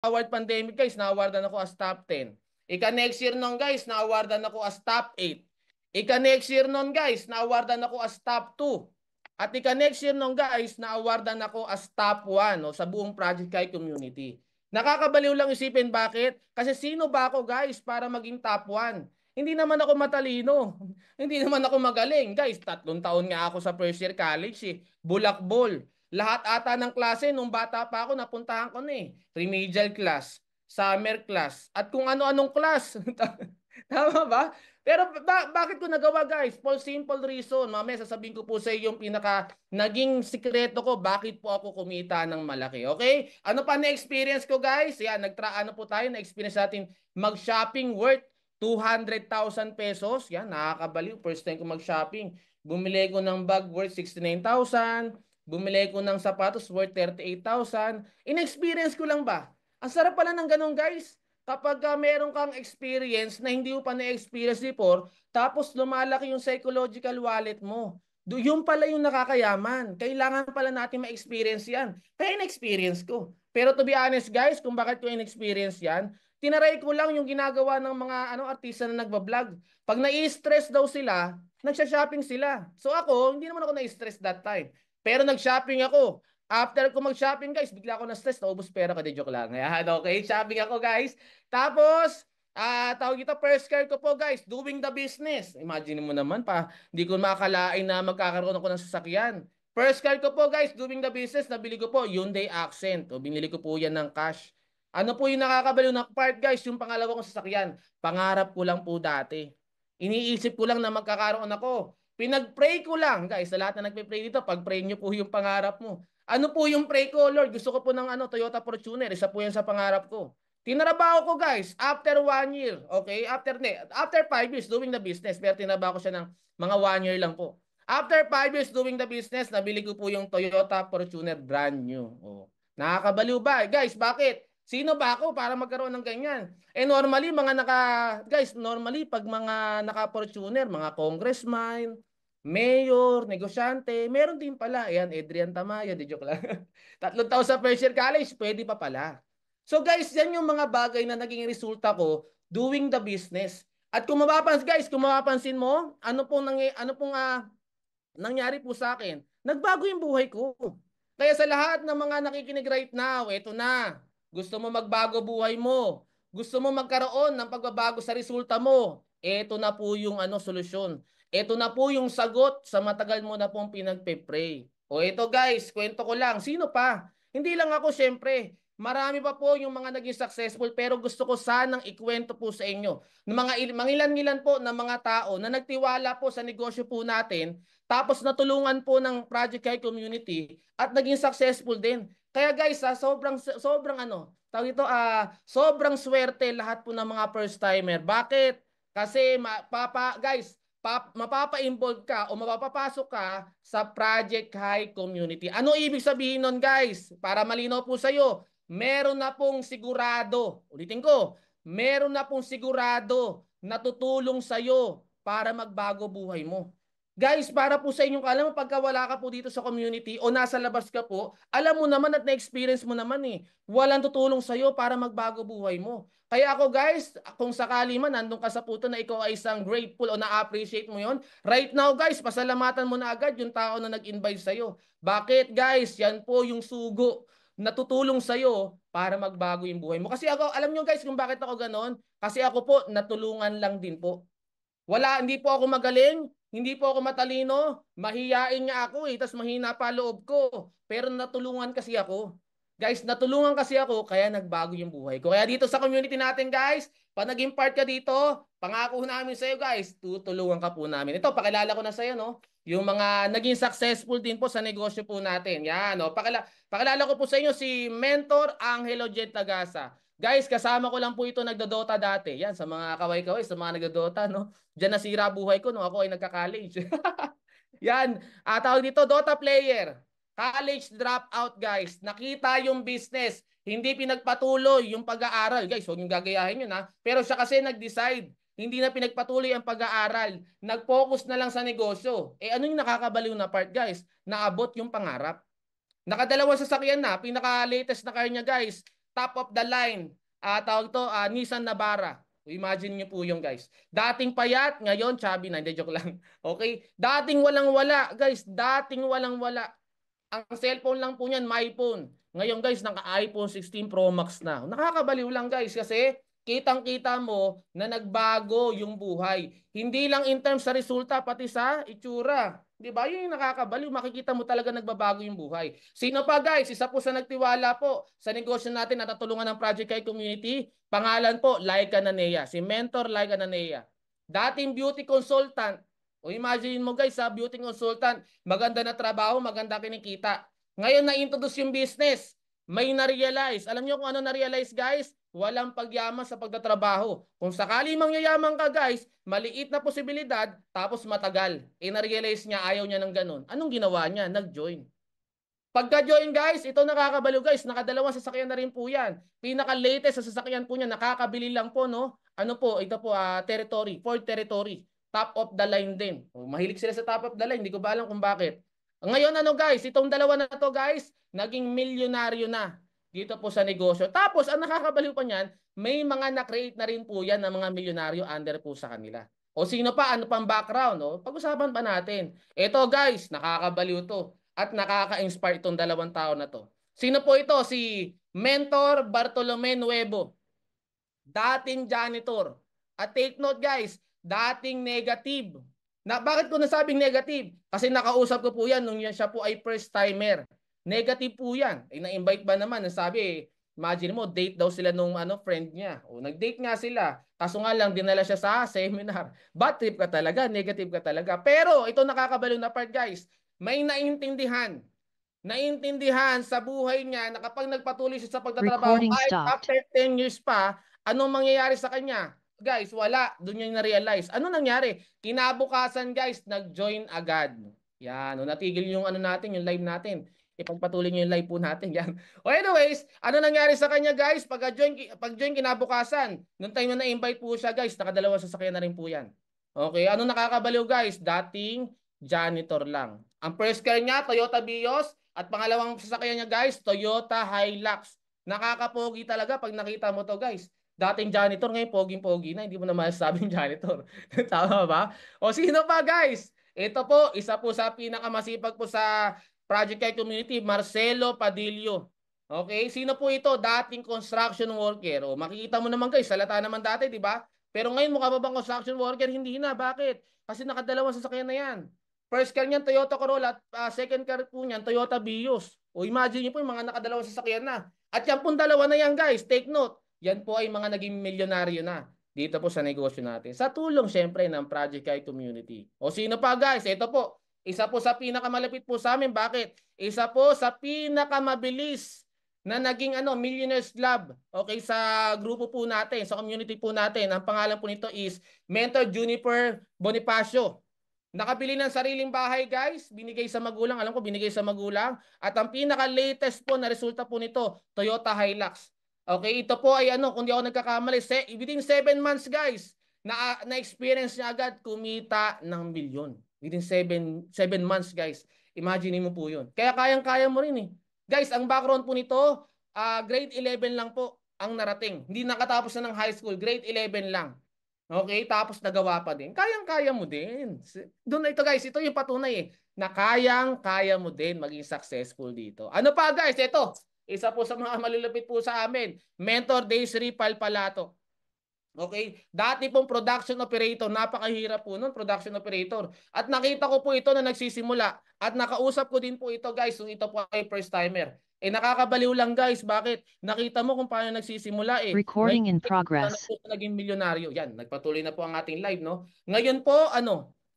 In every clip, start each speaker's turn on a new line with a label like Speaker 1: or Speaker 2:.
Speaker 1: award pandemic guys, na-awardan ako as top 10. Ika next year nun guys, na-awardan ako as top 8. Ika next year nun guys, na-awardan ako as top 2. At ika next year nun guys, na-awardan ako as top 1 no, sa buong Project Kai community. Nakakabaliw lang isipin bakit? Kasi sino ba ako guys para maging top 1? Hindi naman ako matalino. Hindi naman ako magaling. Guys, 3 taon nga ako sa first year college eh. Bulakbol. Lahat ata ng klase nung bata pa ako napuntahan ko na eh. Remedial class, summer class, at kung ano-anong class. Tama ba? Pero bakit ko nagawa guys? For simple reason. Mamaya sasabihin ko po sa iyo yung pinaka naging sikreto ko bakit po ako kumita ng malaki. Okay? Ano pa na-experience ko guys? Yan, ano po tayo na-experience natin mag-shopping worth 200,000 pesos. Yan, nakakabaliw. First time ko mag-shopping. Bumili ko ng bag worth 69,000. Bumili ko ng sapatos worth 38,000. In-experience ko lang ba? Ang sarap pala ng ganun, guys. Kapag meron kang experience na hindi mo pa na-experience before, tapos lumalaki yung psychological wallet mo. Yung pala yung nakakayaman. Kailangan pala natin ma-experience yan. Kaya in-experience ko. Pero to be honest, guys, kung bakit ko in-experience yan, tinaray ko lang yung ginagawa ng mga artista na nagbablog. Pag nai-stress daw sila, nagsha-shopping sila. So ako, hindi naman ako na-stress that time. Pero nag-shopping ako. After ko mag-shopping guys, bigla ako na-stress, naubos pera ko, di joke lang. Ayan, okay, shopping ako guys. Tapos, tawag ito, first car ko po guys, doing the business. Imagine mo naman pa, hindi ko makakalain na magkakaroon ako ng sasakyan. First car ko po guys, doing the business, nabili ko po Hyundai Accent. O, binili ko po yan ng cash. Ano po yung nakakabaliw na part guys, yung pangalawa kong sasakyan. Pangarap ko lang po dati. Iniisip ko lang na magkakaroon ako. Pinag-pray ko lang, guys, sa lahat na nagpe-pray dito, pag-pray nyo po yung pangarap mo. Ano po yung pray ko, Lord? Gusto ko po ng Toyota Fortuner. Isa po yan sa pangarap ko. Tinrabaho ko, guys, after 1 year. Okay? After 5 years doing the business. Pero tinrabaho ko siya ng mga 1 year lang po. After 5 years doing the business, nabili ko po yung Toyota Fortuner brand new. Oh. Nakakabaliw ba? Guys, bakit? Sino ba ako para magkaroon ng ganyan? Normally, normally, pag mga naka-Fortuner, mga congressman, mayor, negosyante, meron din pala. Ayan, Adrian Tamayo, di joke lang. 3 taon sa first year college, pwede pa pala. So guys, yan yung mga bagay na naging resulta ko doing the business. At kung mapapansin mo, nangyari po sa akin? Nagbago yung buhay ko. Kaya sa lahat ng mga nakikinig right now, eto na. Gusto mo magbago buhay mo. Gusto mo magkaroon ng pagbabago sa resulta mo. Eto na po yung solusyon. Ito na po yung sagot sa matagal mo na pong pinagpe-pray. O ito guys, kwento ko lang. Sino pa? Hindi lang ako syempre. Marami pa po yung mga naging successful pero gusto ko sanang ikwento po sa inyo ng mga mangilan-ngilan po ng mga tao na nagtiwala po sa negosyo po natin tapos natulungan po ng Project Kai community at naging successful din. Kaya guys, sobrang sobrang swerte lahat po ng mga first timer. Bakit? Kasi guys, mapapa-involve ka o mapapapasok ka sa Project High Community. Ano ibig sabihin nun guys? Para malinaw po sa iyo, meron na pong sigurado, ulitin ko, meron na pong sigurado na tutulong sa iyo para magbago buhay mo. Guys, para po sa inyong alam mo, pagka wala ka po dito sa community o nasa labas ka po, alam mo naman at na-experience mo naman eh, walang tutulong sa iyo para magbago buhay mo. Kaya ako guys, kung sakali man nandun ka sa puto na ikaw ay isang grateful o na-appreciate mo yon, right now guys, pasalamatan mo na agad yung tao na nag-invite sa'yo. Bakit guys? Yan po yung sugo na tutulong sa'yo para magbago yung buhay mo. Kasi ako, alam nyo guys kung bakit ako ganon? Kasi ako po, natulungan lang din po. Hindi po ako magaling, hindi po ako matalino, mahiyain nga ako tapos mahina pa loob ko. Pero natulungan kasi ako. Guys, natulungan kasi ako, kaya nagbago yung buhay ko. Kaya dito sa community natin guys, pag naging part ka dito, pangako namin sa iyo guys, tutulungan ka po namin. Ito, pakilala ko na sa iyo, no? Yung mga naging successful din po sa negosyo po natin. Yan, no? Pakilala ko po sa inyo si Mentor Angelo Jet Tagasa. Guys, kasama ko lang po ito nagdodota dati. Yan, sa mga kaway-kaway, sa mga nagdodota, no? Diyan nasira buhay ko nung ako ay nagka-college. Yan, tawag dito, Dota player. College dropout, guys. Nakita yung business. Hindi pinagpatuloy yung pag-aaral. Guys, huwag yung gagayahin yun, ha? Pero siya kasi nag-decide. Hindi na pinagpatuloy ang pag-aaral. Nag-focus na lang sa negosyo. Ano yung nakakabaliw na part, guys? Naabot yung pangarap. Nakadalawang sasakyan na. Pinaka-latest na car niya, guys. top of the line, tawag to, Nissan Navara. Imagine niyo po yung guys. Dating payat, ngayon chubby na. Hindi, joke lang. Okay? Dating walang-wala, guys. Dating walang-wala. Ang cellphone lang po niyan, my phone. Ngayon guys, naka-iPhone 16 Pro Max na. Nakakabaliw lang guys kasi kitang-kita mo na nagbago yung buhay. Hindi lang in terms sa resulta, pati sa itsura. Di ba? Yun yung nakakabaliw. Makikita mo talaga nagbabago yung buhay. Sino pa guys? Isa po sa nagtiwala po sa negosyo natin na natulungan ng Project Kai Community. Pangalan po, Laika Nanea. Si Mentor Laika Nanea. Dating beauty consultant. O imagine mo guys, sa beauty consultant, maganda na trabaho, maganda kinikita. Ngayon na-introduce yung business. May na-realize. Alam niyo kung ano na-realize guys? Walang pagyaman sa pagtatrabaho. Kung sakali mangyayaman ka guys, maliit na posibilidad, tapos matagal. Na-realize niya, ayaw niya ng ganun. Anong ginawa niya? Nag-join. Pagka-join guys, ito nakakabaliw guys, nakadalawang sasakyan na rin po yan. Pinaka-latest sa sasakyan po niya, nakakabili lang po, no? Ano po, ito po, territory, Ford Territory. Top of the line din. Mahilig sila sa top of the line, hindi ko ba alam kung bakit. Ngayon ano guys, itong dalawa na to guys, naging milyonaryo na dito po sa negosyo. Tapos ang nakakabaliw pa niyan, may mga na-create na rin po yan ng mga milyonaryo under po sa kanila. O sino pa, ano pang background, no? Pag-usapan pa natin. Ito guys, nakakabaliw to at nakaka-inspire itong dalawang tao na to. Sino po ito? Si Mentor Bartolome Nuevo, dating janitor. At take note guys, dating negative. Bakit ko nasabing negative? Kasi nakausap ko po yan nung siya po ay first timer. Negative po yan. Na-invite ba naman? Nasabi, imagine mo, date daw sila nung friend niya. O, nag-date nga sila. Kaso nga lang, dinala siya sa seminar. Bad trip ka talaga, negative ka talaga. Pero, ito nakakabaliw na part guys. May naintindihan sa buhay niya na kapag nagpatuloy siya sa pagtatrabaho, kahit after 10 years pa, anong mangyayari sa kanya? Guys, wala. Doon niya na-realize. Ano nangyari? Kinabukasan, guys, nag-join agad. Yan. O, natigil yung natin, yung live natin. Ipagpatuloy niyo yung live po natin. Yan. O anyways, ano nangyari sa kanya, guys? Pag-join kinabukasan, nung time na na-invite po siya, guys, nakadalawa sasakyan na rin po yan. Okay, ano nakakabaliw, guys? Dating janitor lang. Ang first car niya, Toyota Vios. At pangalawang sasakyan niya, guys, Toyota Hilux. Nakakapogi talaga pag nakita mo to, guys. Dating janitor, ngayon poging-pogi na. Hindi mo na masasabing janitor. Tama ba? O sino pa, guys? Ito po, isa po sa pinakamasipag po sa Project Kai Community, Marcelo Padillo. Okay, sino po ito? Dating construction worker. O makikita mo naman guys, salata naman dati, di ba? Pero ngayon mukha ba bang construction worker? Hindi na. Bakit? Kasi nakadalawang sasakyan na yan. First car niyan, Toyota Corolla. At second car po niyan, Toyota Vios. O imagine niyo po yung mga nakadalawang sasakyan na. At yan pong dalawa na yan guys. Take note. Yan po ay mga naging milyonaryo na dito po sa negosyo natin. Sa tulong syempre ng Project Kai Community. O sino pa guys? Ito po. Isa po sa pinakamalapit po sa amin. Bakit? Isa po sa pinakamabilis na naging Millionaires Club. Okay, sa grupo po natin, sa community po natin. Ang pangalan po nito is Mentor Juniper Bonifacio. Nakabili ng sariling bahay guys, binigay sa magulang, alam ko binigay sa magulang. At ang pinaka-latest po na resulta po nito, Toyota Hilux. Okay, ito po ay kung di ako nagkakamali, within 7 months guys, na-experience niya agad kumita ng milyon. Within 7 months guys. Imagine mo po yun. Kaya kayang-kaya mo rin eh. Guys, ang background po nito, grade 11 lang po ang narating. Hindi nakatapos na ng high school, grade 11 lang. Okay, tapos nagawa pa din. Kayang-kaya mo din. Doon na ito guys, ito yung patunay na kayang-kaya mo din maging successful dito. Ano pa guys, ito. Isa po sa mga malulupit po sa amin. Mentor Daisy Palpalato. Okay? Dati pong production operator, napakahirap po nun, production operator. At nakita ko po ito na nagsisimula. At nakausap ko din po ito guys, kung ito po ay first timer. Nakakabaliw lang guys. Bakit? Nakita mo kung paano nagsisimula eh.
Speaker 2: Recording in progress.
Speaker 1: Naging milyonaryo. Yan, nagpatuloy na po ang ating live, no? Ngayon po,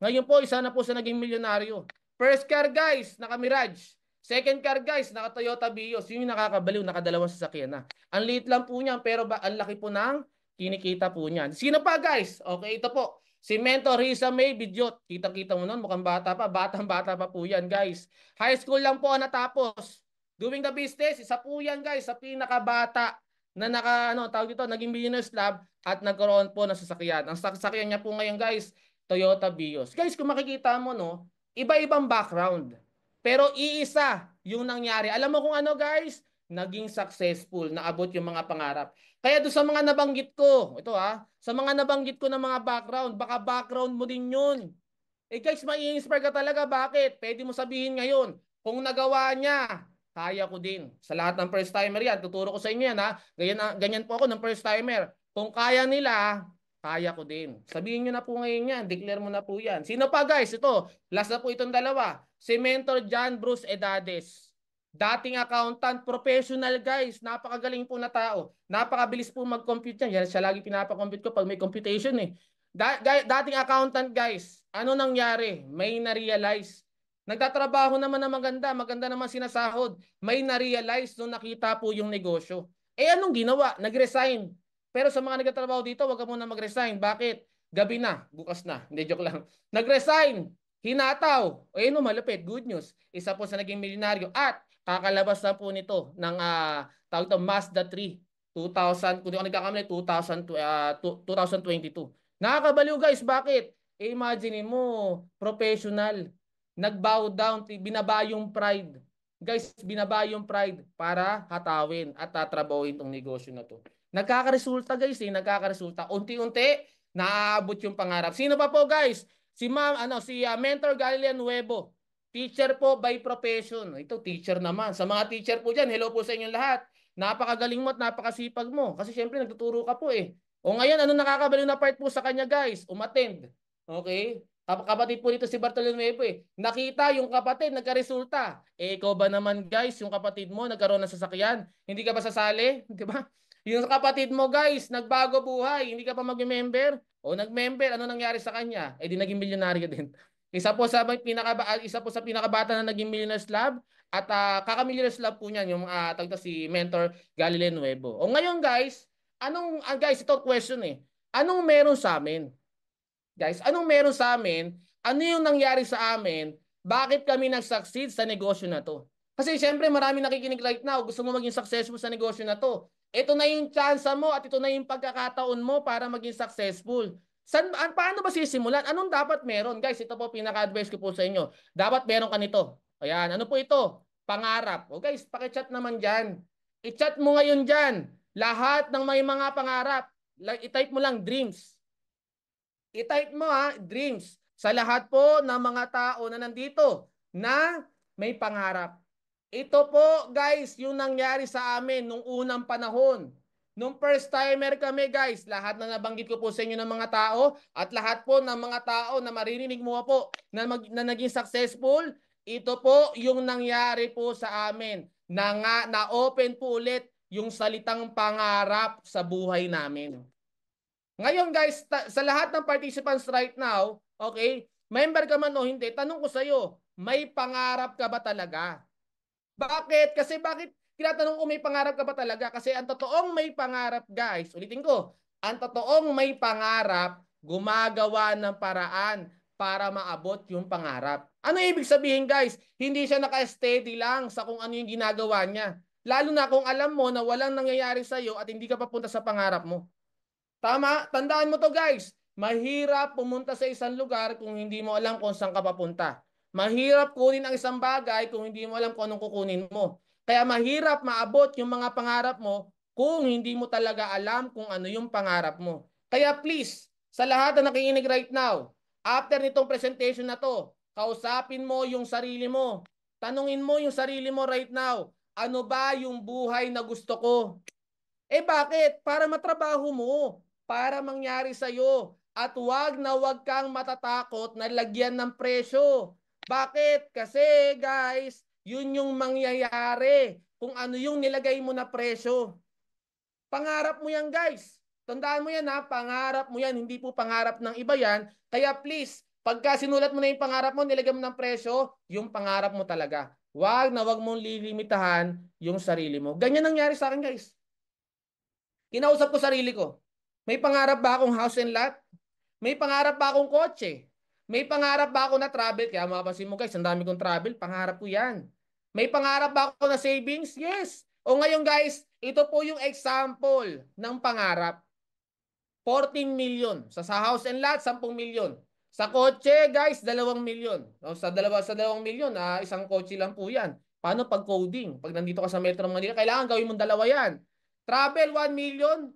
Speaker 1: Ngayon po, isa na po sa naging milyonaryo. First car guys, naka Mirage. Second car guys, naka Toyota Vios. Yun yung nakakabaliw, nakadalawang sasakyan na. Ang liit lang po niyan, pero ang laki po ng kinikita po niyan. Sino pa guys? Okay, ito po. Si Mentor Risa May Bidyot. Kita-kita mo nun, mukhang bata pa. Batang-bata pa po yan guys. High school lang po ang natapos. Doing the business, isa po yan guys, sa pinakabata na tawag dito, naging Millionaires Club at nagkaroon po ng sasakyan. Ang sasakyan niya po ngayon guys, Toyota Vios. Guys, kung makikita mo iba-ibang background. Pero iisa yung nangyari. Alam mo kung ano guys? naging successful, naabot yung mga pangarap. Kaya doon sa mga nabanggit ko, ito sa mga nabanggit ko ng mga background, baka background mo din yun. Eh guys, mai-inspire ka talaga. Bakit? Pwede mo sabihin ngayon, kung nagawa niya, kaya ko din. Sa lahat ng first timer yan, tuturo ko sa inyo yan Ganyan, ganyan po ako ng first timer. Kung kaya nila, kaya ko din. Sabihin nyo na po ngayon yan. Declare mo na po yan. Sino pa guys? Ito, last na po itong dalawa. Si Mentor John Bruce Edades. Dating accountant, professional guys. Napakagaling po na tao. Napakabilis po mag-compute yan. Yan siya lagi pinapakompute ko pag may computation eh. Dating accountant guys, ano nangyari? May na-realize. Nagtatrabaho naman na maganda, maganda naman sinasahod. May na-realize nung nakita po yung negosyo. Eh anong ginawa? Nag-resign. Pero sa mga nagtatrabaho dito, wag ka muna mag-resign. Bakit? Gabi na, bukas na. Hindi, joke lang. Nag-resign. Hinataw. Eh no, malupit. Good news. Isa po sa naging milyonaryo. At kakalabas na po nito ng tawag ito, Mazda 3. 2000, kung di ako nagkakamali, 2022. Nakakabaliw guys, bakit? Eh, imagine mo, professional, nag-bow down, binaba yung pride. Guys, binaba yung pride para hatawin at tatrabahuin tong negosyo na to. Nagkakaresulta guys, nagkakaresulta. Unti-unti, naaabot yung pangarap. Sino pa po guys? Si Mentor Galilean Nuevo. Teacher po by profession. Ito, teacher naman. Sa mga teacher po dyan, hello po sa inyong lahat. Napakagaling mo at napakasipag mo. Kasi syempre, nagtuturo ka po eh. O ngayon, ano nakakabaliw na part po sa kanya guys? Umattend. Okay? Kapatid po dito si Bartolome po eh. Nakita yung kapatid, nagkaresulta. Eh, ikaw ba naman guys, yung kapatid mo nagkaroon ng sasakyan? Hindi ka ba sasali? Di ba? Yung kapatid mo guys, nagbago buhay. Hindi ka pa mag-member? O nag-member, ano nangyari sa kanya? Eh di naging milyonaryo din. Isa po sa pinakabata na naging Millionaires Lab at kaka-Millionaires Lab po niyan yung tagta si Mentor Galileo Nuevo. O ngayon guys, guys, ito question eh. Anong meron sa amin? Guys, anong meron sa amin? Ano yung nangyari sa amin? Bakit kami nag-succeed sa negosyo na to? Kasi syempre marami nakikinig right now. Gusto mo maging successful sa negosyo na to. Ito na yung chance mo at ito na yung pagkakataon mo para maging successful. Paano ba sisimulan? Anong dapat meron? Guys, ito po pinaka-advice ko po sa inyo. Dapat meron ka nito. Ayan, ano po ito? Pangarap. O guys, pakichat naman dyan. I-chat mo ngayon dyan. Lahat ng may mga pangarap. I-type mo lang dreams. I-type mo dreams. Sa lahat po ng mga tao na nandito na may pangarap. Ito po guys, yung nangyari sa amin nung unang panahon. Nung first timer kami guys, lahat na nabanggit ko po sa inyo ng mga tao at lahat po ng mga tao na maririnig mo po na naging successful, ito po yung nangyari po sa amin na-open po ulit yung salitang pangarap sa buhay namin. Ngayon guys, sa lahat ng participants right now, okay, member ka man o hindi, tanong ko sa iyo, may pangarap ka ba talaga? Bakit? Kasi bakit tinatanong ko may pangarap ka ba talaga? Kasi ang totoong may pangarap guys, ulitin ko, ang totoong may pangarap, gumagawa ng paraan para maabot yung pangarap. Ano ibig sabihin guys? Hindi siya naka-steady lang sa kung ano yung ginagawa niya. Lalo na kung alam mo na walang nangyayari sa iyo at hindi ka papunta sa pangarap mo. Tama? Tandaan mo to guys. Mahirap pumunta sa isang lugar kung hindi mo alam kung saan ka papunta. Mahirap kunin ang isang bagay kung hindi mo alam kung anong kukunin mo. Kaya mahirap maabot yung mga pangarap mo kung hindi mo talaga alam kung ano yung pangarap mo. Kaya please, sa lahat na nakikinig right now, after nitong presentation na to, kausapin mo yung sarili mo. Tanungin mo yung sarili mo right now, ano ba yung buhay na gusto ko? Eh bakit? Para matrabaho mo, para mangyari sa'yo. At wag kang matatakot na lagyan ng presyo. Bakit? Kasi guys, yun yung mangyayari kung ano yung nilagay mo na presyo. Pangarap mo yan guys. Tandaan mo yan pangarap mo yan, hindi po pangarap ng iba yan. Kaya please, pagka sinulat mo na yung pangarap mo, nilagay mo ng presyo, yung pangarap mo talaga. Wag mong lilimitahan yung sarili mo. Ganyan nangyari sa akin guys. Kinausap ko sarili ko. May pangarap ba akong house and lot? May pangarap ba akong kotse? May pangarap ba ako na travel? Kaya mapapansin mo guys, ang dami kong travel. Pangarap ko yan. May pangarap ba ako na savings? Yes. O ngayon guys, ito po yung example ng pangarap. 14 million. Sa house and lot, 10 million. Sa kotse, guys, 2 million. O, sa 2 milyon, isang kotse lang po yan. Paano pag coding? Pag nandito ka sa Metro Manila, kailangan gawin mong dalawa yan. Travel, 1 million.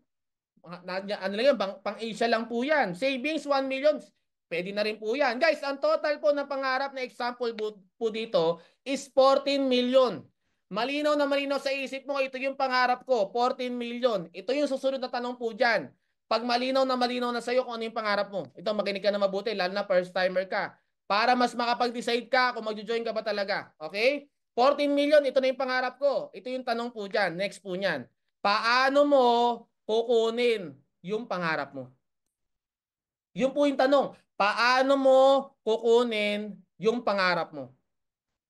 Speaker 1: Ano lang yan, pang-Asia lang po yan. Savings, 1 million. Pwede na rin po yan. Guys, ang total po ng pangarap na example po dito is 14 million. Malinaw na malinaw sa isip mo, ito yung pangarap ko, 14 million. Ito yung susunod na tanong po dyan. Pag malinaw na sa'yo kung ano yung pangarap mo, ito makinig ka na mabuti, lalo na first timer ka. Para mas makapag-decide ka kung mag-join ka ba talaga. Okay? 14 million, ito na yung pangarap ko. Ito yung tanong po dyan. Next po niyan. Paano mo kukunin yung pangarap mo? Yun po yung tanong. Paano mo kukunin yung pangarap mo?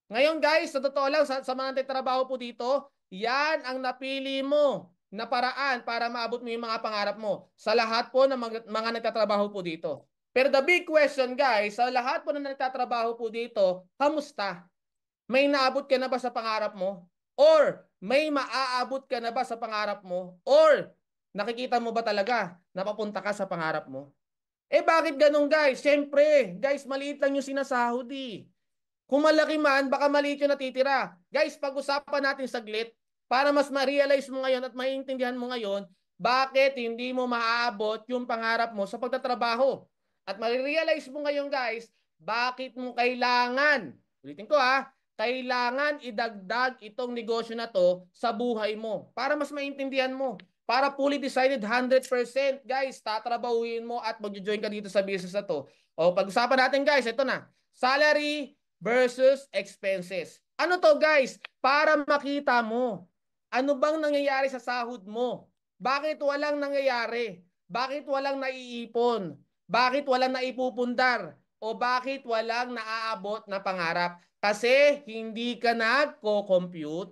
Speaker 1: Ngayon guys, sa totoo lang, sa mga nagtatrabaho po dito, yan ang napili mo na paraan para maabot mo yung mga pangarap mo sa lahat po ng mga nagtatrabaho po dito. Pero the big question guys, sa lahat po ng nagtatrabaho po dito, kamusta? May naabot ka na ba sa pangarap mo? Or may maaabot ka na ba sa pangarap mo? Or nakikita mo ba talaga na papunta ka sa pangarap mo? Eh bakit ganun guys? Siyempre, guys, maliit lang yung sinasahod eh. Kung malaki man, baka maliit yung natitira. Guys, pag-usapan natin saglit para mas ma-realize mo ngayon at maiintindihan mo ngayon bakit hindi mo maaabot yung pangarap mo sa pagtatrabaho. At ma-realize mo ngayon guys, bakit mo kailangan, ulitin ko ha, kailangan idagdag itong negosyo na to sa buhay mo para mas maintindihan mo. Para fully decided 100% guys, tatrabahuin mo at mag-join ka dito sa business na to. O pag-usapan natin guys, ito na. Salary versus expenses. Ano to guys? Para makita mo. Ano bang nangyayari sa sahod mo? Bakit walang nangyayari? Bakit walang naiipon? Bakit walang naipupundar? O bakit walang naaabot na pangarap? Kasi hindi ka nagko-compute.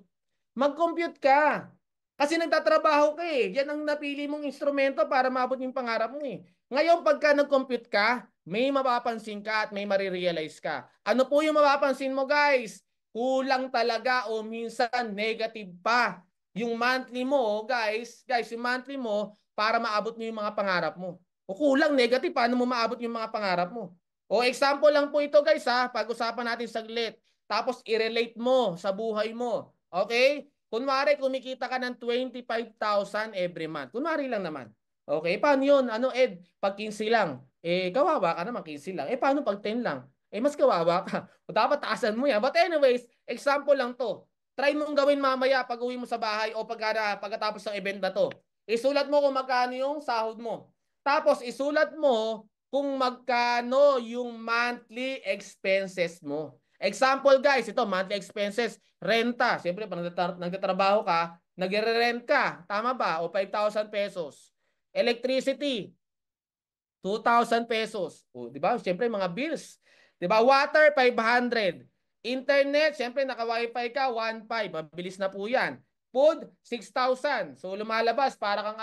Speaker 1: Mag-compute ka. Kasi nagtatrabaho ka eh. Yan ang napili mong instrumento para maabot yung pangarap mo eh. Ngayon, pagka nag-compute ka, may mapapansin ka at may marirealize ka. Ano po yung mapapansin mo guys? Kulang talaga o minsan negative pa yung monthly mo guys, yung monthly mo para maabot mo yung mga pangarap mo. O kulang negative, paano mo maabot yung mga pangarap mo? O example lang po ito guys ha, pag-usapan natin saglit. Tapos i-relate mo sa buhay mo. Okay? Kunwari, kumikita ka ng 25,000 every month. Kunwari lang naman. Okay, paano yun? Ano, Ed? Pag 15 lang. Eh, kawawa ka naman, 15 lang. Eh, paano pag 10 lang? Eh, mas kawawa ka. O dapat taasan mo yan. But anyways, example lang to. Try mong gawin mamaya pag uwi mo sa bahay o pagkatapos ng event na to. Isulat mo kung magkano yung sahod mo. Tapos, isulat mo kung magkano yung monthly expenses mo. Example guys, ito monthly expenses, renta. Siyempre, pag nagtatrabaho ka, nagre-rent ka. Tama ba? O 5,000 pesos. Electricity, 2,000 pesos. O, di ba? Siyempre, mga bills. Di ba? Water, 500. Internet, siyempre, naka-wifi ka, 1,500. Mabilis na po yan. Food, 6,000. So, lumalabas para kang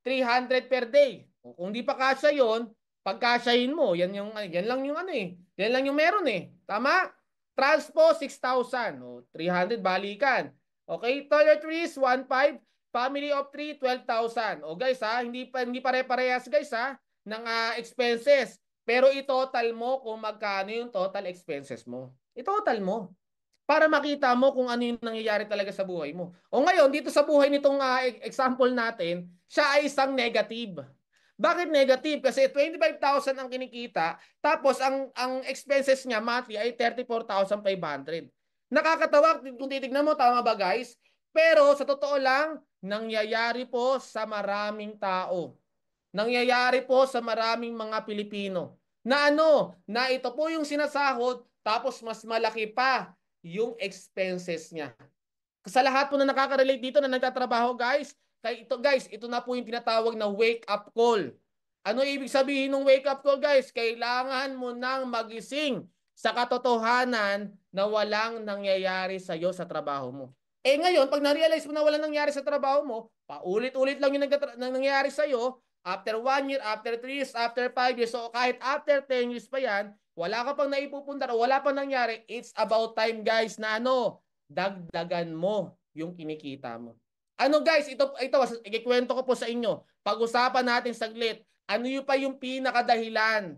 Speaker 1: 300 per day. O, kung di pa kasya yon, pagkasyahin mo, yan lang yung ano eh. Yan lang yung meron eh. Tama? Transpo, 6,000. O, 300 balikan. Okay, toiletries, 1,500. Family of 3, 12,000. O guys ha, hindi pare-parehas guys ha ng expenses. Pero i-total mo kung magkano yung total expenses mo. I-total mo para makita mo kung ano yung nangyayari talaga sa buhay mo. O ngayon, dito sa buhay nitong example natin, siya ay isang negative. Bakit negative? Kasi 25,000 ang kinikita, tapos ang expenses niya monthly ay 34,500. Nakakatawa kung titignan mo, tama ba guys? Pero sa totoo lang, nangyayari po sa maraming tao. Nangyayari po sa maraming mga Pilipino. Na ano, na ito po yung sinasahod, tapos mas malaki pa yung expenses niya. Sa lahat po na nakaka-relate dito na nagtatrabaho guys, ito na po yung tinatawag na wake up call. Ano ibig sabihin ng wake up call guys? Kailangan mo nang magising sa katotohanan na walang nangyayari sa iyo sa trabaho mo. Eh ngayon, pag na-realize mo na walang nangyayari sa trabaho mo, paulit-ulit lang yung nangyayari sa iyo, after 1 year, after 3 years, after 5 years, so kahit after 10 years pa yan, wala ka pang naipupundar o wala pang nangyari, it's about time guys na ano, dagdagan mo yung kinikita mo. Ano guys, ito ikikwento ko po sa inyo. Pag-usapan natin saglit, ano yung pa yung pinakadahilan?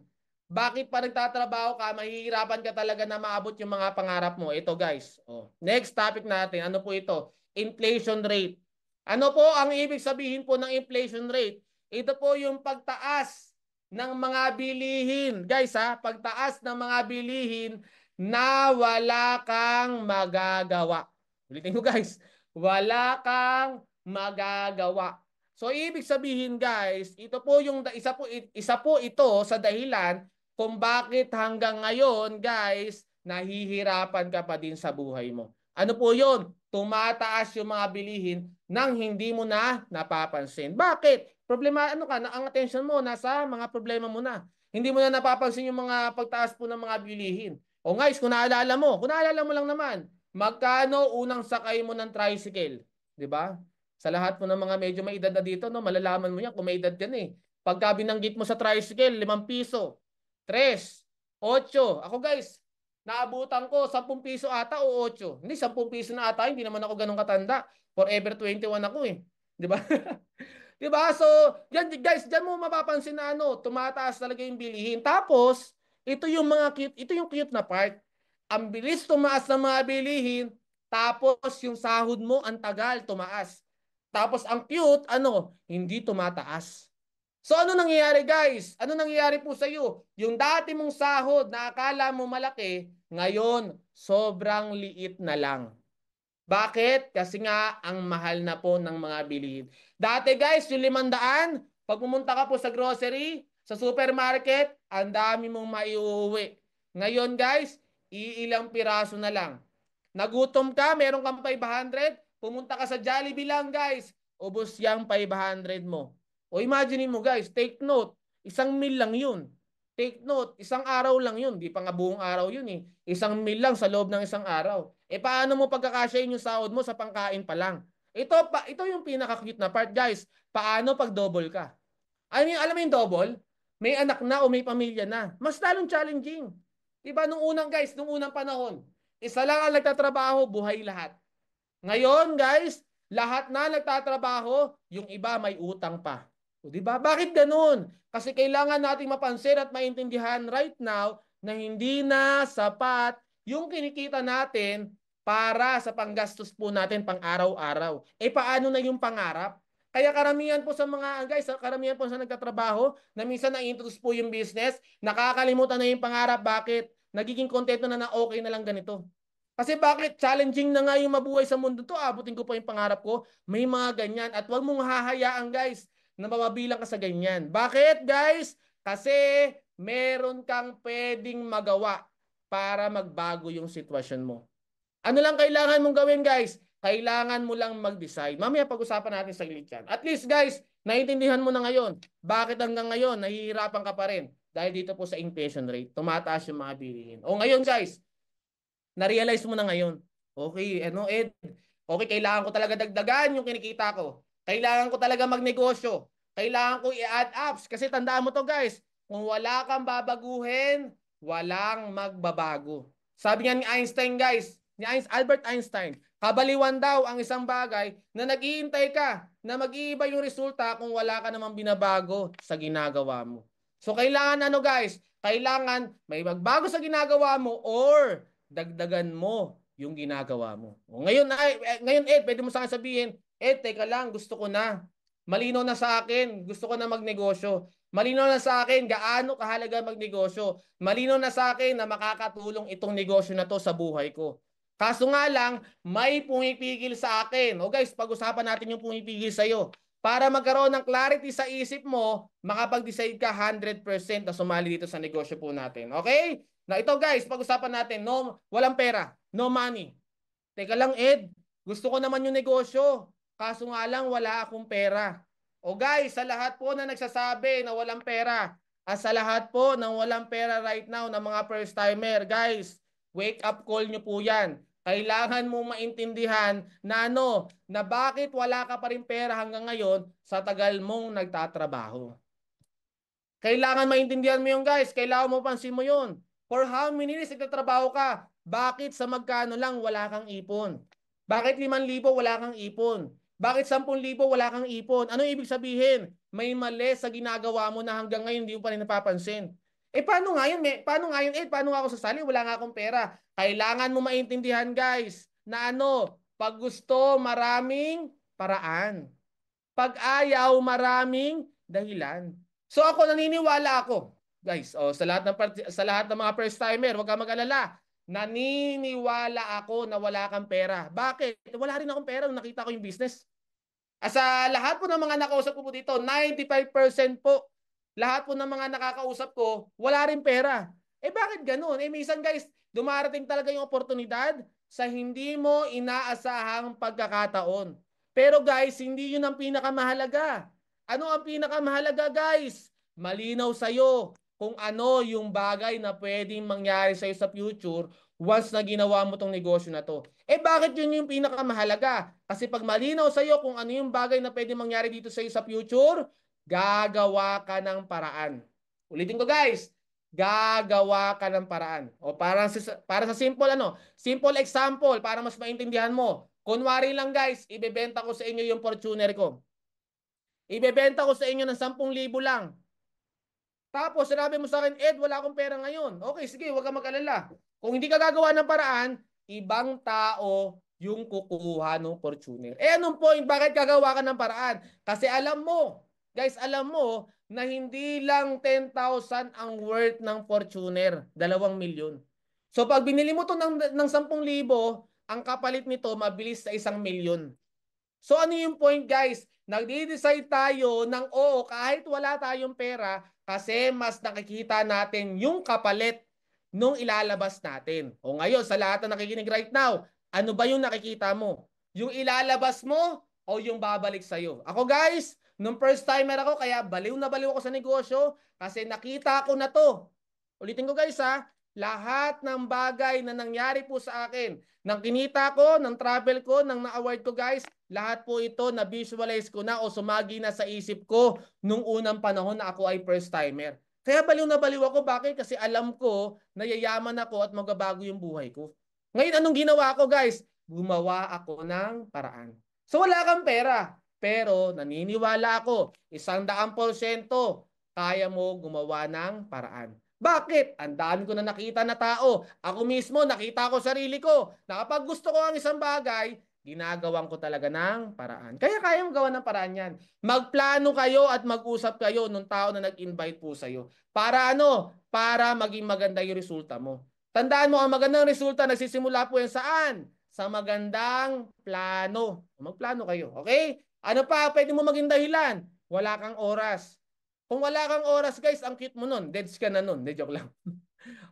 Speaker 1: bakit pa nagtatrabaho ka, mahihirapan ka talaga na maabot yung mga pangarap mo. Ito guys. Oh. Next topic natin, ano po ito? Inflation rate. Ano po ang ibig sabihin po ng inflation rate? Ito po yung pagtaas ng mga bilihin. Guys ha, pagtaas ng mga bilihin na wala kang magagawa. Ulitin ko guys, wala kang magagawa. So ibig sabihin guys, ito po yung isa po ito sa dahilan kung bakit hanggang ngayon guys, nahihirapan ka pa din sa buhay mo. Ano po 'yon? Tumataas yung mga bilihin nang hindi mo na napapansin. Bakit? Problema ano ka, ang attention mo nasa mga problema mo na. Hindi mo na napapansin yung mga pagtaas po ng mga bilihin. O guys, kung naalala mo lang naman, magkano unang sakay mo ng tricycle? 'Di ba? Sa lahat po ng mga medyo may edad na dito, no, malalaman mo yan kung may edad ka na eh. Pagka binanggit mo sa tricycle, 5 piso, 3, 8. Ako guys, naabutan ko 10 piso ata o 8. Hindi, 10 piso na ata, hindi naman ako ganun katanda. Forever 21 ako eh. Di ba? Di ba? So, yan guys, diyan mo mapapansin na ano, tumataas talaga yung bilihin. Tapos, ito yung cute na part. Ang bilis tumaas ng mga bilihin, tapos yung sahod mo ang tagal tumaas. Tapos ang cute, ano, hindi tumataas. So ano nangyayari guys? Ano nangyayari po sa iyo? Yung dati mong sahod na akala mo malaki, ngayon sobrang liit na lang. Bakit? Kasi nga ang mahal na po ng mga bilihin. Dati guys, yung 500, pag pumunta ka po sa grocery, sa supermarket, ang dami mong maiuwi. Ngayon guys, iilang piraso na lang. Nagutom ka, meron kang 500, pumunta ka sa Jollibee lang guys, ubos yung 500 mo. O imagine mo guys, take note, 1 meal lang yun. Take note, isang araw lang yun. Di pa nga buong araw yun eh. 1 meal lang sa loob ng isang araw. Eh paano mo pagkakasyahin yung sahod mo sa pangkain pa lang? Ito yung pinaka-cute na part, guys. Paano pag double ka? I mean, alam mo yung double? May anak na o may pamilya na. Mas lalong challenging. Diba nung unang guys, nung unang panahon, isa lang ang nagtatrabaho, buhay lahat. Ngayon, guys, lahat na nagtatrabaho, yung iba may utang pa. O, di ba? Bakit ganun? Kasi kailangan nating mapansin at maintindihan right now na hindi na sapat yung kinikita natin para sa panggastos po natin pang araw-araw. Eh paano na yung pangarap? Kaya karamihan po sa mga guys, karamihan po sa nagtatrabaho na minsan na-introduce po yung business, nakakalimutan na yung pangarap. Bakit? Nagiging kontento na okay na lang ganito. Kasi bakit challenging na nga yung mabuhay sa mundo to, abutin ko pa yung pangarap ko, may mga ganyan. At huwag mong hahayaan guys na mababilang ka sa ganyan. Bakit guys? Kasi meron kang pwedeng magawa para magbago yung sitwasyon mo. Ano lang kailangan mong gawin guys? Kailangan mo lang mag-decide. Mamaya pag-usapan natin sa yan. At least guys, naiintindihan mo na ngayon. Bakit hanggang ngayon nahihirapan ka pa rin? Dahil dito po sa inflation rate, tumataas yung mga bilihin. O ngayon guys, na-realize mo na ngayon. Okay, ano Ed? Okay, kailangan ko talaga dagdagan yung kinikita ko. Kailangan ko talaga magnegosyo. Kailangan ko i-add apps. Kasi tandaan mo to guys, kung wala kang babaguhin, walang magbabago. Sabi nga ni Einstein guys, Albert Einstein, kabaliwan daw ang isang bagay na naghihintay ka na mag-iiba yung resulta kung wala ka namang binabago sa ginagawa mo. So kailangan ano guys, kailangan may magbago sa ginagawa mo or dagdagan mo yung ginagawa mo. O ngayon Ed, pwede mo sa akin sabihin, Ed, teka lang, gusto ko na. Malinaw na sa akin, gusto ko na magnegosyo. Malinaw na sa akin, gaano kahalaga magnegosyo. Malinaw na sa akin na makakatulong itong negosyo na to sa buhay ko. Kaso nga lang, may pumipigil sa akin. O guys, pag-usapan natin yung pumipigil sa'yo. Para magkaroon ng clarity sa isip mo, makapag-decide ka 100% na sumali dito sa negosyo po natin. Okay? Na ito guys, pag-usapan natin, no, walang pera, no money. Teka lang Ed, gusto ko naman yung negosyo. Kaso nga lang wala akong pera. O guys, sa lahat po na nagsasabi na walang pera, at sa lahat po na walang pera right now na mga first timer, guys, wake up call nyo po yan. Kailangan mo maintindihan na ano, na bakit wala ka pa rin pera hanggang ngayon sa tagal mong nagtatrabaho. Kailangan maintindihan mo yun guys. Kailangan mo pansin mo yun. For how many years nagtatrabaho ka? Bakit sa magkano lang wala kang ipon? Bakit 5,000 wala kang ipon? Bakit 10,000 wala kang ipon? Ano ibig sabihin? May mali sa ginagawa mo na hanggang ngayon hindi mo pa rin napapansin. Paano nga yun? Paano nga yun? Paano nga ako sasali? Wala nga akong pera. Kailangan mo maintindihan, guys, na ano, pag gusto, maraming paraan. Pag ayaw, maraming dahilan. So ako naniniwala ako, guys, sa lahat ng mga first timer, huwag kang mag-alala. Naniniwala ako na wala kang pera. Bakit? Wala rin akong pera nung nakita ko yung business. Sa lahat po ng mga nakausap ko po dito, 95% po, lahat po ng mga nakakausap ko, wala rin pera. Bakit ganun? Minsan guys, dumarating talaga yung oportunidad sa hindi mo inaasahang pagkakataon. Pero guys, hindi yun ang pinakamahalaga. Ano ang pinakamahalaga guys? Malinaw sa'yo kung ano yung bagay na pwedeng mangyari sa'yo sa future once na ginawa mo tong negosyo na to. Bakit yun yung pinakamahalaga? Kasi pag malinaw sa'yo kung ano yung bagay na pwedeng mangyari dito sa'yo sa future, gagawa ka ng paraan. Ulitin ko guys, gagawa ka ng paraan. O para sa simple example para mas maintindihan mo. Kunwari lang guys, ibebenta ko sa inyo yung Fortuner ko. Ibebenta ko sa inyo ng 10,000 lang. Tapos sinabi mo sa akin, Ed, wala akong pera ngayon. Okay, sige, huwag kang mag-alala. Kung hindi ka gagawa ng paraan, ibang tao yung kukuha ng Fortuner. Anong point? Bakit gagawa ka ng paraan? Kasi alam mo, guys, alam mo na hindi lang 10,000 ang worth ng Fortuner, 2 milyon. So pag binili mo to ng 10,000, ang kapalit nito mabilis sa 1 milyon. So ano yung point guys? Nagde-decide tayo ng oo kahit wala tayong pera kasi mas nakikita natin yung kapalit nung ilalabas natin. O ngayon sa lahat na nakikinig right now, ano ba yung nakikita mo? Yung ilalabas mo o yung babalik sa'yo? Ako guys, nung first timer ako kaya baliw na baliw ako sa negosyo kasi nakita ko na to. Ulitin ko guys ha, lahat ng bagay na nangyari po sa akin, ng kinita ko, ng travel ko, ng na-award ko guys, lahat po ito na-visualize ko na o sumagi na sa isip ko nung unang panahon na ako ay first timer. Kaya baliw na baliw ako. Bakit? Kasi alam ko na yayaman ako at magbabago yung buhay ko. Ngayon, anong ginawa ko guys? Gumawa ako ng paraan. So wala kang pera. Pero naniniwala ako, 100% kaya mo gumawa ng paraan. Bakit? Ang dami ko na nakita na tao. Ako mismo, nakita ko sarili ko na kapag gusto ko ang isang bagay, ginagawan ko talaga ng paraan. Kaya mo gawa ng paraan yan. Magplano kayo at mag-usap kayo nung tao na nag-invite po sa'yo. Para ano? Para maging maganda yung resulta mo. Tandaan mo, ang magandang resulta nagsisimula po yan saan? Sa magandang plano. Magplano kayo, okay? Ano pa pwede mo maging dahilan? Wala kang oras. Kung wala kang oras, guys, ang cute mo nun. Deads ka na nun. De, joke lang.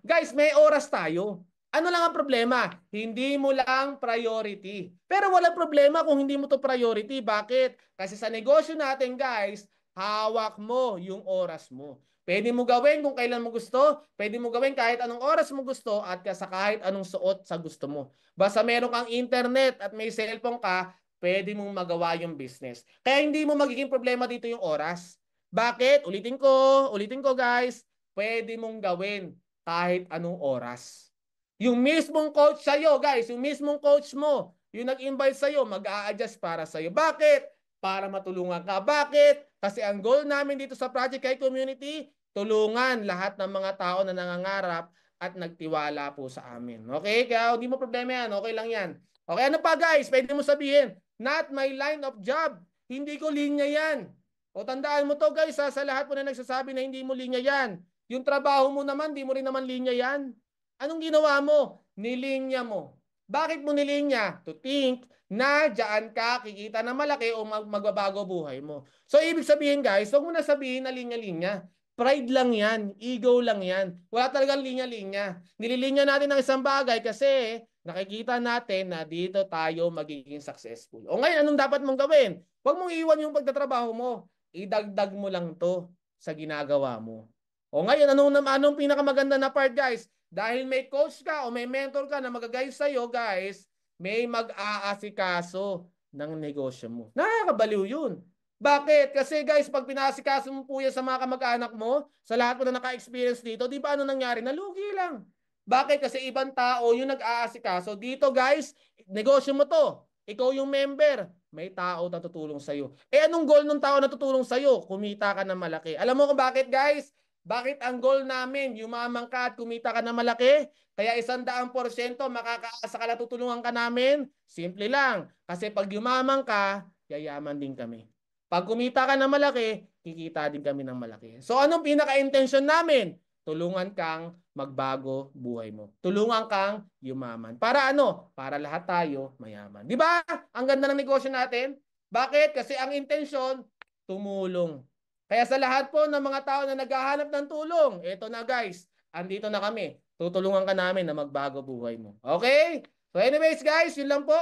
Speaker 1: Guys, may oras tayo. Ano lang ang problema? Hindi mo lang priority. Pero walang problema kung hindi mo to priority. Bakit? Kasi sa negosyo natin, guys, hawak mo yung oras mo. Pwede mo gawin kung kailan mo gusto. Pwede mo gawin kahit anong oras mo gusto at sa kahit anong suot sa gusto mo. Basta meron kang internet at may cellphone ka, pwede mong magawa yung business. Kaya hindi mo magiging problema dito yung oras. Bakit? Ulitin ko guys, pwede mong gawin kahit anong oras. Yung mismong coach sa'yo, guys, yung mismong coach mo, yung nag-invite sa'yo, mag-a-adjust para sa'yo. Bakit? Para matulungan ka. Bakit? Kasi ang goal namin dito sa Project Kai Community, tulungan lahat ng mga tao na nangangarap at nagtiwala po sa amin. Okay? Kaya hindi mo problema yan. Okay lang yan. Okay, ano pa guys? Pwede mo sabihin, not my line of job. Hindi ko linya yan. O tandaan mo to guys sa lahat po na nagsasabi na hindi mo linya yan. Yung trabaho mo naman, di mo rin naman linya yan. Anong ginawa mo? Nilinya mo. Bakit mo nilinya? To think na dyan ka kikita na malaki o magbabago buhay mo. So ibig sabihin guys, huwag mo na sabihin na linya-linya. Pride lang yan. Ego lang yan. Wala talagang linya-linya. Nililinya natin ng isang bagay kasi nakikita natin na dito tayo magiging successful. O ngayon, anong dapat mong gawin? Huwag mong iwan yung pagtatrabaho mo. Idagdag mo lang to sa ginagawa mo. O ngayon, anong pinakamaganda na part guys? Dahil may coach ka o may mentor ka na magagayos sa'yo guys, may mag-aasikaso ng negosyo mo. Nakakabaliw yun. Bakit? Kasi guys, pag pinasikaso mo po yan sa mga kamag-anak mo, sa lahat mo na naka-experience dito, di ba ano nangyari? Nalugi lang. Bakit? Kasi ibang tao yung nag-aasikaso. Dito guys, negosyo mo to. Ikaw yung member. May tao na tutulong sa'yo. Anong goal ng tao na tutulong sa'yo? Kumita ka ng malaki. Alam mo kung bakit guys? Bakit ang goal namin, yumaman ka at kumita ka na malaki? Kaya 100% makakaasa ka na tutulungan ka namin? Simple lang. Kasi pag yumaman ka, yayaman din kami. Pag kumita ka na malaki, kikita din kami ng malaki. So anong pinaka-intention namin? Tulungan kang magbago buhay mo. Tulungan kang yumaman. Para ano? Para lahat tayo mayaman. Di ba? Ang ganda ng negosyo natin. Bakit? Kasi ang intention, tumulong. Kaya sa lahat po ng mga tao na naghahanap ng tulong, eto na guys, andito na kami. Tutulungan ka namin na magbago buhay mo. Okay? So anyways guys, yun lang po.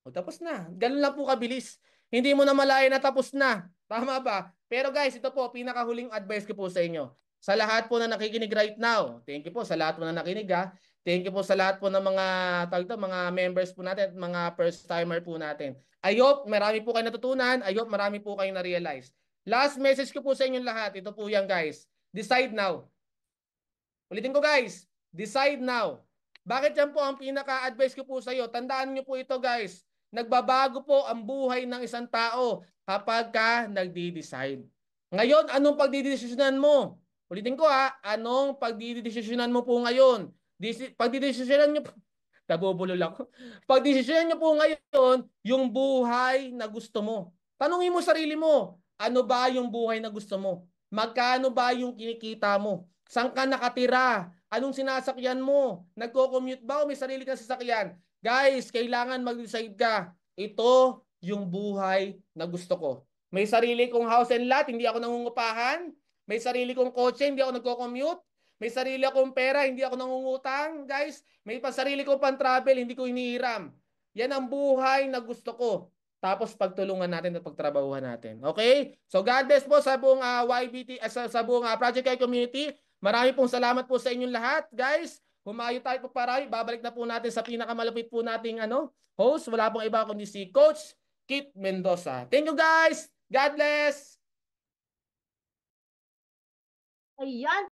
Speaker 1: O tapos na. Ganun lang po kabilis. Hindi mo na malayan na tapos na. Tama ba? Pero guys, ito po, pinakahuling advice ko po sa inyo. Sa lahat po na nakikinig right now, thank you po sa lahat po na nakinig ha. Thank you po sa lahat po ng mga mga members po natin at mga first timer po natin. I hope marami po kayo natutunan. I hope marami po kayo na-realize. Last message ko po sa inyong lahat. Ito po yan guys. Decide now. Ulitin ko guys. Decide now. Bakit yan po ang pinaka-advice ko po sa iyo? Tandaan niyo po ito guys. Nagbabago po ang buhay ng isang tao kapag ka nagdi-decide. Ngayon, anong pagdidesisyonan mo? Ulitin ko ha, anong pagdidesisyonan mo po ngayon? Pagdidesisyonan niyo po, nabubulol ako. Pagdesisyonan niyo po ngayon, yung buhay na gusto mo. Tanungin mo sarili mo, ano ba yung buhay na gusto mo? Magkano ba yung kinikita mo? Saan ka nakatira? Anong sinasakyan mo? Nagko-commute ba o may sarili kang sasakyan? Guys, kailangan mag-decide ka. Ito yung buhay na gusto ko. May sarili kong house and lot, hindi ako nangungupahan. May sarili kong kotse, hindi ako nagko-commute. May sarili akong pera, hindi ako nangungutang. Guys, may sarili kong pan-travel, hindi ko inihiram. Yan ang buhay na gusto ko. Tapos pagtulungan natin at pagtrabahuhan natin. Okay? So God bless po sa buong YBT, sa buong Project Kai community. Marami pong salamat po sa inyong lahat, guys. Humayo tayo po parami. Babalik na po natin sa pinakamalapit po nating host. Wala pong iba kundi si Coach Kit Mendoza. Thank you guys. God bless.
Speaker 2: Ayan.